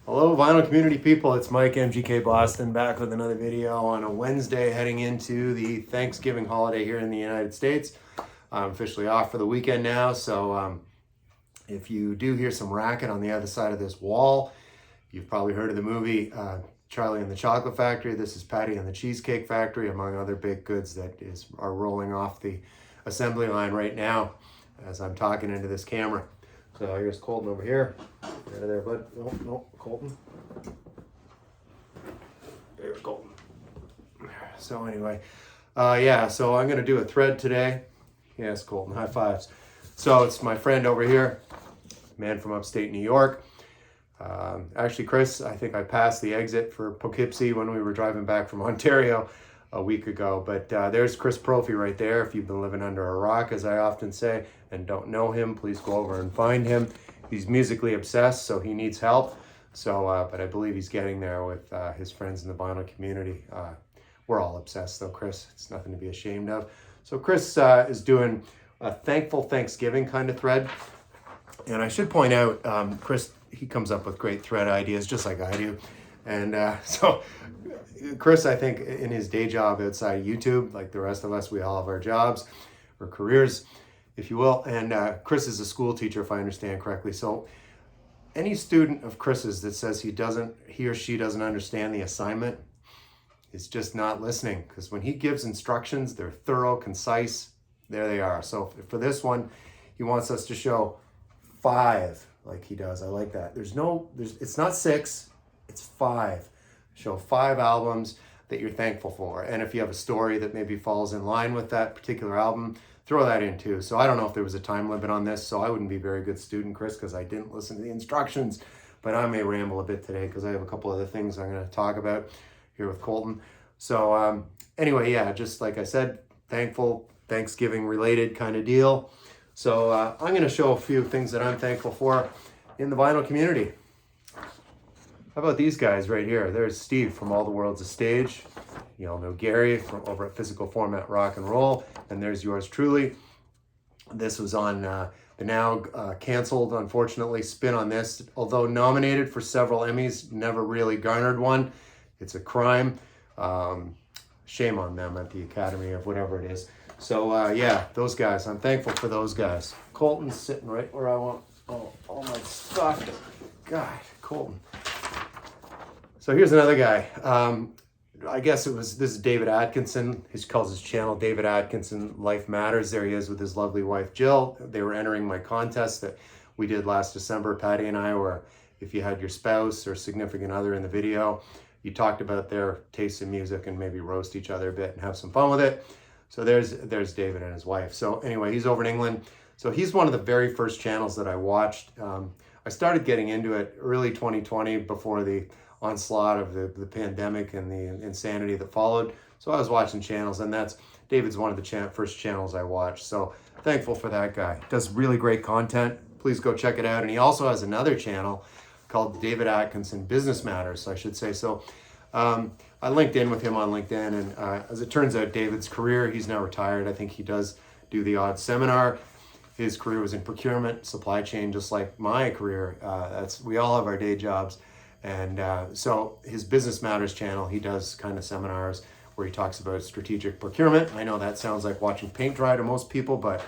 Hello, vinyl community people. It's Mike, MGK Boston, back with another video on a Wednesday heading into the Thanksgiving holiday here in the United States. I'm officially off for the weekend now, so if you do hear some racket on the other side of this wall, you've probably heard of the movie Charlie and the Chocolate Factory. This is Patty and the Cheesecake Factory, among other baked goods that are rolling off the assembly line right now as I'm talking into this camera. So here's Colton over here. Get out of there, bud. No, Colton. There's Colton. So anyway, so I'm going to do a thread today. Yes, Colton, high fives. So it's my friend over here, man from upstate New York. Actually, Chris, I think I passed the exit for Poughkeepsie when we were driving back from Ontario a week ago. But there's Chris Propfe right there. If you've been living under a rock, as I often say, and don't know him, please go over and find him. He's musically obsessed, so he needs help. So, but I believe he's getting there with his friends in the vinyl community. We're all obsessed, though, Chris. It's nothing to be ashamed of. So Chris is doing a thankful Thanksgiving kind of thread. And I should point out, Chris, he comes up with great thread ideas, just like I do. And so Chris, I think in his day job outside of YouTube, like the rest of us, we all have our jobs or careers, if you will. And Chris is a school teacher, if I understand correctly. So any student of Chris's that says he or she doesn't understand the assignment is just not listening, because when he gives instructions, they're thorough, concise. There they are. So for this one, he wants us to show 5 like he does. I like that. It's not 6, it's 5. Show 5 albums that you're thankful for. And if you have a story that maybe falls in line with that particular album, throw that in too. So I don't know if there was a time limit on this, so I wouldn't be a very good student, Chris, because I didn't listen to the instructions. But I may ramble a bit today because I have a couple other things I'm going to talk about here with Colton. So anyway, just like I said, thankful, Thanksgiving related kind of deal. So I'm going to show a few things that I'm thankful for in the vinyl community. How about these guys right here? There's Steve from All the World's a Stage. You all know Gary from over at Physical Format Rock and Roll. And there's yours truly. This was on the now canceled, unfortunately, spin on this. Although nominated for several Emmys, never really garnered one. It's a crime. Shame on them at the Academy of whatever it is. So those guys. I'm thankful for those guys. Colton's sitting right where I want. Oh, all my stuff. God, Colton. So here's another guy. I guess this is David Atkinson. He calls his channel David Atkinson Life Matters. There he is with his lovely wife, Jill. They were entering my contest that we did last December, Patty and I, where if you had your spouse or significant other in the video, you talked about their taste in music and maybe roast each other a bit and have some fun with it. So there's David and his wife. So anyway, he's over in England. So he's one of the very first channels that I watched. I started getting into it early 2020 before the onslaught of the pandemic and the insanity that followed. So I was watching channels, and David's one of the first channels I watched. So thankful for that guy. Does really great content. Please go check it out. And he also has another channel called David Atkinson Business Matters, I should say. So I linked in with him on LinkedIn, and as it turns out, David's career, he's now retired. I think he does do the odd seminar. His career was in procurement, supply chain, just like my career. We all have our day jobs. And so his Business Matters channel, he does kind of seminars where he talks about strategic procurement. I know that sounds like watching paint dry to most people, but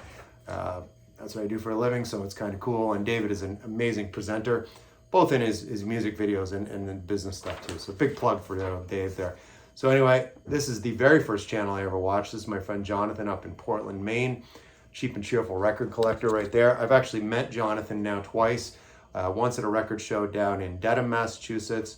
that's what I do for a living, so it's kind of cool. And David is an amazing presenter, both in his music videos and in business stuff too. So big plug for Dave there. So anyway, this is the very first channel I ever watched. This is my friend Jonathan up in Portland, Maine. Cheap and cheerful record collector right there. I've actually met Jonathan now twice. Once at a record show down in Dedham, Massachusetts,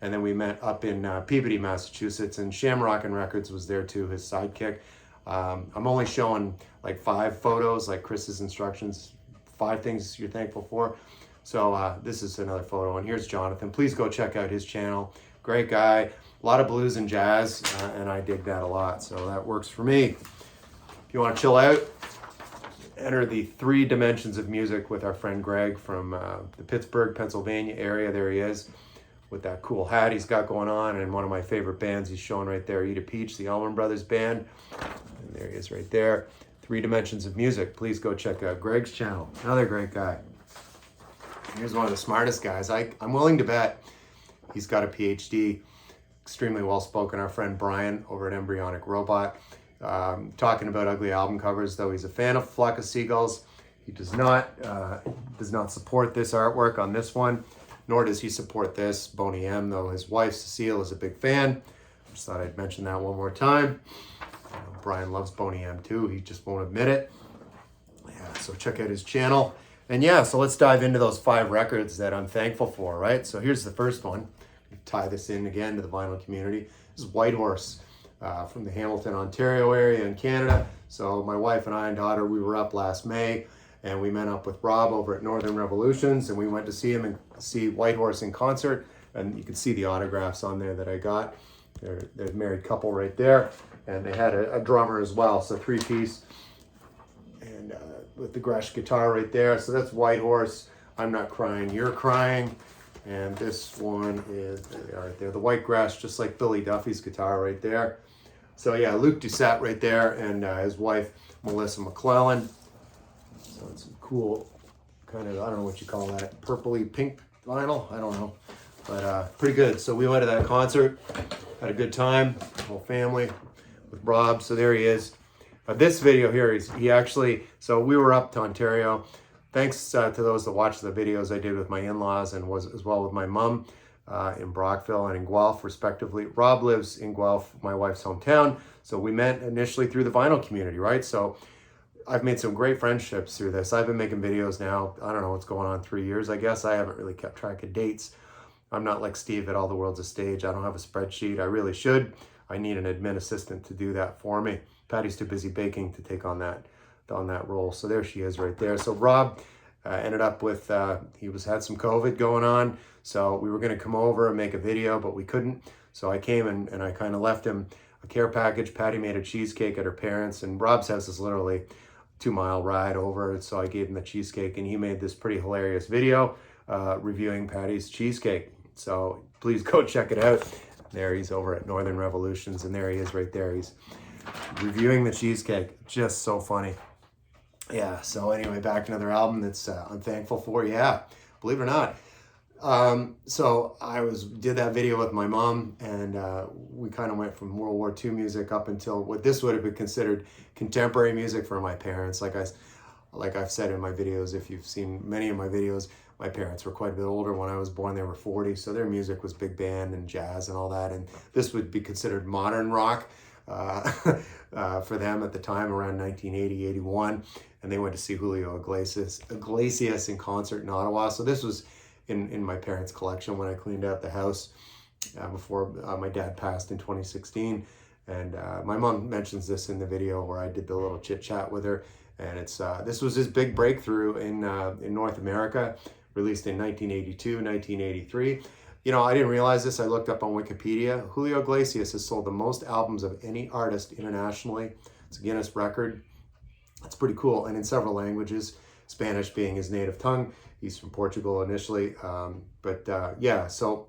and then we met up in Peabody, Massachusetts, and Shamrockin' Records was there too, his sidekick. I'm only showing like 5 photos, like Chris's instructions, 5 things you're thankful for. So this is another photo, and here's Jonathan. Please go check out his channel. Great guy, a lot of blues and jazz, and I dig that a lot, so that works for me. If you want to chill out, enter the 3 dimensions of music with our friend Greg from the Pittsburgh, Pennsylvania area. There he is with that cool hat he's got going on, and one of my favorite bands he's showing right there, Eat a Peach, the Allman Brothers Band. And there he is right there. 3 dimensions of music. Please go check out Greg's channel. Another great guy. Here's one of the smartest guys. I'm willing to bet He's got a PhD, extremely well-spoken. Our friend Brian over at Embryonic Robot, talking about ugly album covers, though he's a fan of Flock of Seagulls. He does not support this artwork on this one, nor does he support this, Boney M, though his wife, Cecile, is a big fan. Just thought I'd mention that one more time. Brian loves Boney M too, he just won't admit it. Yeah, so check out his channel. And yeah, so let's dive into those 5 records that I'm thankful for, right? So here's the first one. Tie this in again to the vinyl community. This is White Horse from the Hamilton, Ontario area in Canada. So my wife and I and daughter, we were up last May, and we met up with Rob over at Northern Revolutions, and we went to see him and see White Horse in concert. And you can see the autographs on there that I got. They're a married couple right there, and they had a drummer as well, so 3-piece, and with the Gresh guitar right there. So that's White Horse. I'm Not Crying, You're Crying. And this one is, there they are right there, the white Gresh, just like Billy Duffy's guitar right there. So yeah, Luke Doucette right there, and his wife, Melissa McClellan. So it's some cool kind of, I don't know what you call that, purpley pink vinyl, I don't know. But pretty good. So we went to that concert, had a good time, whole family with Rob. So there he is. This video here, he actually, so we were up to Ontario. Thanks to those that watched the videos I did with my in-laws and was as well with my mom in Brockville and in Guelph, respectively. Rob lives in Guelph, my wife's hometown. So we met initially through the vinyl community, right? So I've made some great friendships through this. I've been making videos now, I don't know what's going on, 3 years, I guess. I haven't really kept track of dates. I'm not like Steve at All the World's a Stage. I don't have a spreadsheet. I really should. I need an admin assistant to do that for me. Patty's too busy baking to take on that role. So there she is right there. So Rob ended up with, he had some COVID going on. So we were going to come over and make a video, but we couldn't. So I came and I kind of left him a care package. Patty made a cheesecake at her parents', and Rob's house is literally a 2-mile ride over. So I gave him the cheesecake, and he made this pretty hilarious video reviewing Patty's cheesecake. So please go check it out. There he's over at Northern Revolutions, and there he is right there. He's reviewing the cheesecake. Just so funny. Yeah, so anyway, back to another album that's I'm thankful for. Yeah, believe it or not. So I did that video with my mom, and we kind of went from World War II music up until what this would have been considered contemporary music for my parents. Like I've said in my videos, if you've seen many of my videos, my parents were quite a bit older. When I was born, they were 40, so their music was big band and jazz and all that, and this would be considered modern rock for them at the time, around 1980, 81, and they went to see Julio Iglesias in concert in Ottawa. So this was in my parents' collection when I cleaned out the house before my dad passed in 2016. And my mom mentions this in the video where I did the little chit chat with her. And it's this was his big breakthrough in North America, released in 1982, 1983. You know, I didn't realize this. I looked up on Wikipedia. Julio Iglesias has sold the most albums of any artist internationally. It's a Guinness record. That's pretty cool. And in several languages, Spanish being his native tongue. He's from Portugal initially. Yeah, so,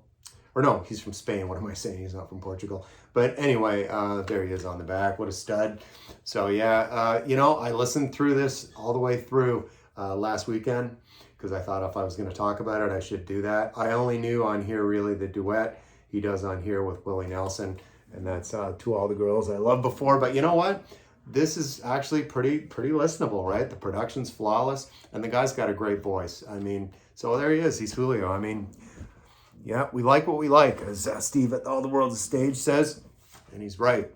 or no, he's from Spain. What am I saying? He's not from Portugal. But anyway, there he is on the back. What a stud. So yeah, you know, I listened through this all the way through last weekend, because I thought if I was going to talk about it, I should do that. I only knew on here really the duet he does on here with Willie Nelson, and that's To All the Girls I Loved Before. But you know what? This is actually pretty listenable, right? The production's flawless, and the guy's got a great voice. I mean, so there he is. He's Julio. I mean, yeah, we like what we like, as Steve at All the World's a Stage says, and he's right.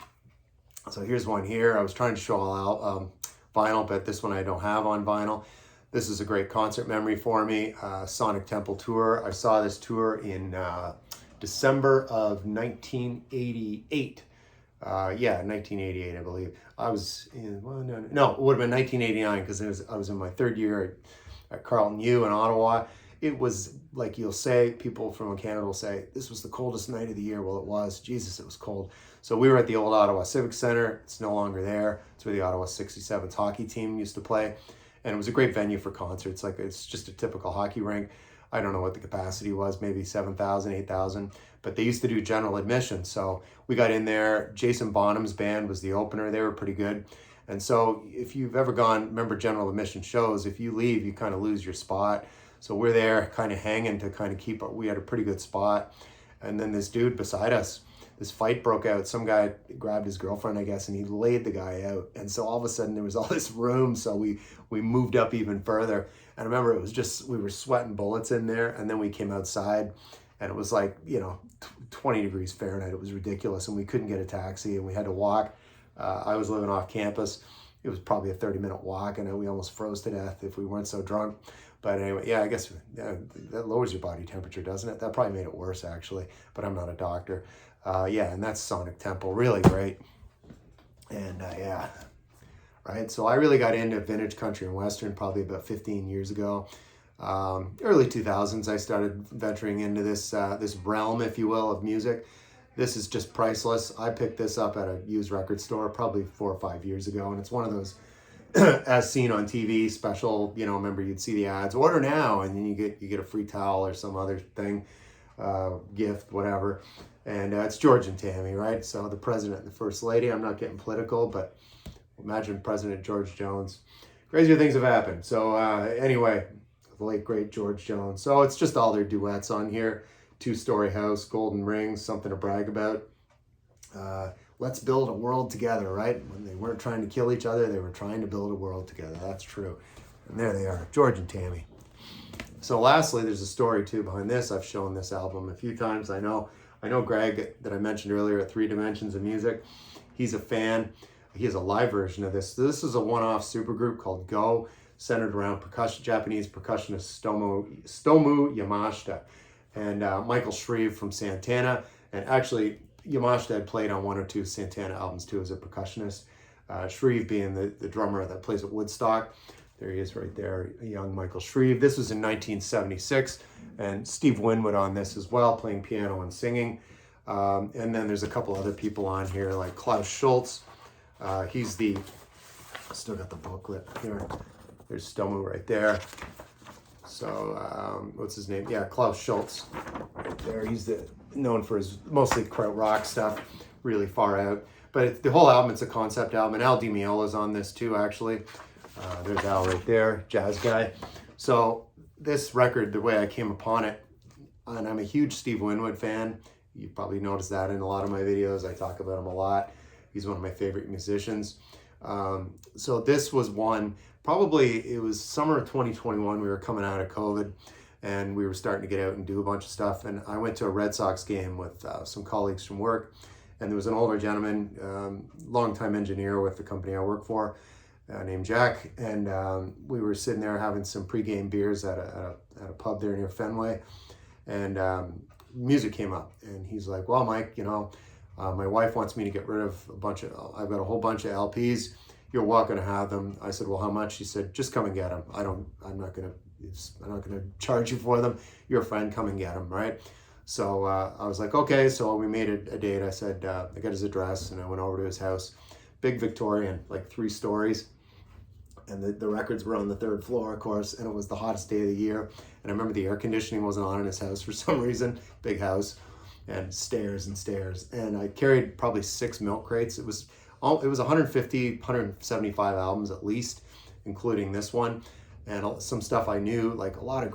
So here's one here. I was trying to show all out vinyl, but this one I don't have on vinyl. This is a great concert memory for me. Sonic Temple tour. I saw this tour in December of 1988. Yeah, 1988, I believe. I was in, well, no, it would have been 1989, because I was in my 3rd year at Carleton U in Ottawa. It was, like you'll say, people from Canada will say, this was the coldest night of the year. Well, it was. Jesus, it was cold. So we were at the old Ottawa Civic Center. It's no longer there. It's where the Ottawa 67s hockey team used to play. And it was a great venue for concerts. Like, it's just a typical hockey rink. I don't know what the capacity was, maybe 7,000, 8,000. But they used to do general admission. So we got in there. Jason Bonham's band was the opener. They were pretty good. And so if you've ever gone, remember general admission shows, if you leave, you kind of lose your spot. So we're there kind of hanging to kind of keep, we had a pretty good spot. And then this dude beside us, this fight broke out. Some guy grabbed his girlfriend, I guess, and he laid the guy out. And so all of a sudden there was all this room. So we moved up even further. And I remember it was just, we were sweating bullets in there. And then we came outside and it was like, 20 degrees Fahrenheit. It was ridiculous. And we couldn't get a taxi and we had to walk. I was living off campus. It was probably a 30-minute walk, and we almost froze to death if we weren't so drunk. But anyway, yeah, I guess that lowers your body temperature, doesn't it? That probably made it worse, actually, but I'm not a doctor. Yeah, and that's Sonic Temple, really great. And yeah, right? So I really got into vintage country and western probably about 15 years ago. Early 2000s, I started venturing into this realm, if you will, of music. This is just priceless. I picked this up at a used record store probably 4 or 5 years ago, and it's one of those as seen on TV special. Remember you'd see the ads, order now, and then you get a free towel or some other thing, gift, whatever. And it's George and Tammy, right? So the president and the first lady. I'm not getting political, but imagine President George Jones. Crazier things have happened. So anyway, the late great George Jones. So it's just all their duets on here. 2-story house, golden rings, something to brag about. Let's build a world together, right? When they weren't trying to kill each other, they were trying to build a world together. That's true. And there they are, George and Tammy. So lastly, there's a story too behind this. I've shown this album a few times. I know Greg that I mentioned earlier at 3 Dimensions of Music. He's a fan. He has a live version of this. This is a one-off supergroup called Go, centered around Japanese percussionist Stomu Yamashita. And Michael Shreve from Santana. And actually, Yamashita had played on 1 or 2 Santana albums too as a percussionist. Shreve being the drummer that plays at Woodstock. There he is right there, a young Michael Shreve. This was in 1976. And Steve Winwood on this as well, playing piano and singing. And then there's a couple other people on here like Klaus Schultz. He's still got the booklet here. There's Stomu right there. So, what's his name? Yeah, Klaus Schultz, right there. He's known for his mostly krautrock stuff, really far out. But the whole album, it's a concept album. And Al Di Meola's on this too, actually. There's Al right there, jazz guy. So this record, the way I came upon it, and I'm a huge Steve Winwood fan. You probably noticed that in a lot of my videos. I talk about him a lot. He's one of my favorite musicians. So this was one. Probably it was summer of 2021. We were coming out of COVID and we were starting to get out and do a bunch of stuff. And I went to a Red Sox game with some colleagues from work. And there was an older gentleman, longtime engineer with the company I work for, named Jack. And we were sitting there having some pregame beers at a pub there near Fenway. And music came up. And he's like, well, Mike, my wife wants me to get rid of I've got a whole bunch of LPs. You're welcome to have them. I said, well, how much? He said, just come and get them. I'm not gonna charge you for them. You're a friend, come and get them, right? So I was like, okay. So we made a date. I said, I got his address and I went over to his house. Big Victorian, like 3 stories. And the records were on the 3rd floor, of course, and it was the hottest day of the year. And I remember the air conditioning wasn't on in his house for some reason. Big house, and stairs and stairs. And I carried probably 6 milk crates. It was 150, 175 albums at least, including this one. And some stuff I knew, like a lot of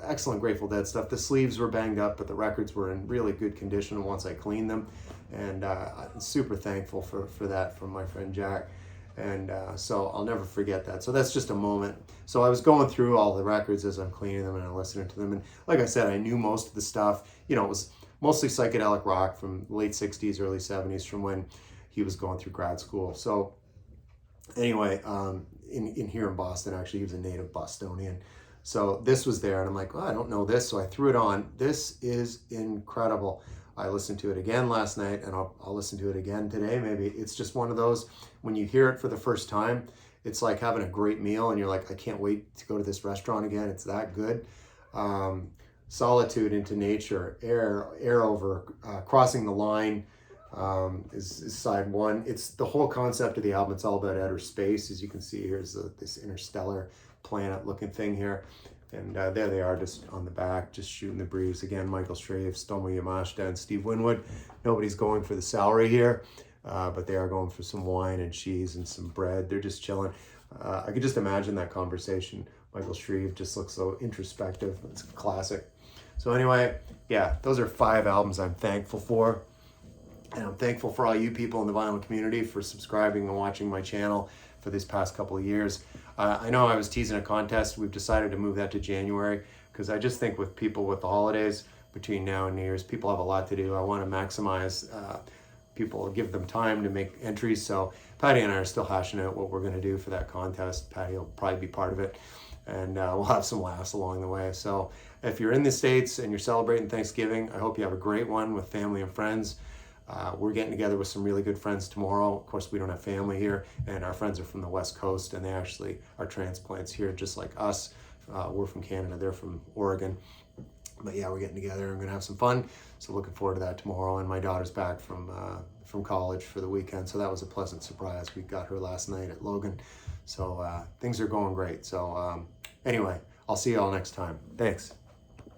excellent Grateful Dead stuff. The sleeves were banged up, but the records were in really good condition once I cleaned them. And I'm super thankful for that from my friend Jack. And so I'll never forget that. So that's just a moment. So I was going through all the records as I'm cleaning them and I'm listening to them. And like I said, I knew most of the stuff. It was mostly psychedelic rock from late 60s, early 70s, from when he was going through grad school. So anyway, in here in Boston, actually, he was a native Bostonian. So this was there and I'm like, I don't know this. So I threw it on. This is incredible. I listened to it again last night and I'll listen to it again today. Maybe it's just one of those, when you hear it for the first time, it's like having a great meal and you're like, I can't wait to go to this restaurant again. It's that good. Solitude into nature, air over, crossing the line is side 1. It's the whole concept of the album. It's all about outer space. As you can see, here's this interstellar planet looking thing here. And there they are just on the back, just shooting the breeze. Again, Michael Shreve, Stomu Yamashita, and Steve Winwood. Nobody's going for the salary here, but they are going for some wine and cheese and some bread. They're just chilling. I could just imagine that conversation. Michael Shreve just looks so introspective. It's classic. So anyway, yeah, those are 5 albums I'm thankful for. And I'm thankful for all you people in the vinyl community for subscribing and watching my channel for these past couple of years. I know I was teasing a contest. We've decided to move that to January because I just think with people with the holidays between now and New Year's, people have a lot to do. I want to maximize people, give them time to make entries. So Patty and I are still hashing out what we're going to do for that contest. Patty will probably be part of it, and we'll have some laughs along the way. So if you're in the States and you're celebrating Thanksgiving, I hope you have a great one with family and friends. We're getting together with some really good friends tomorrow. Of course, we don't have family here, and our friends are from the West Coast, and they actually are transplants here just like us. We're from Canada, they're from Oregon. But yeah, we're getting together and we're gonna have some fun. So looking forward to that tomorrow. And my daughter's back from college for the weekend, so that was a pleasant surprise. We got her last night at Logan. So things are going great. So anyway, I'll see you all next time. Thanks.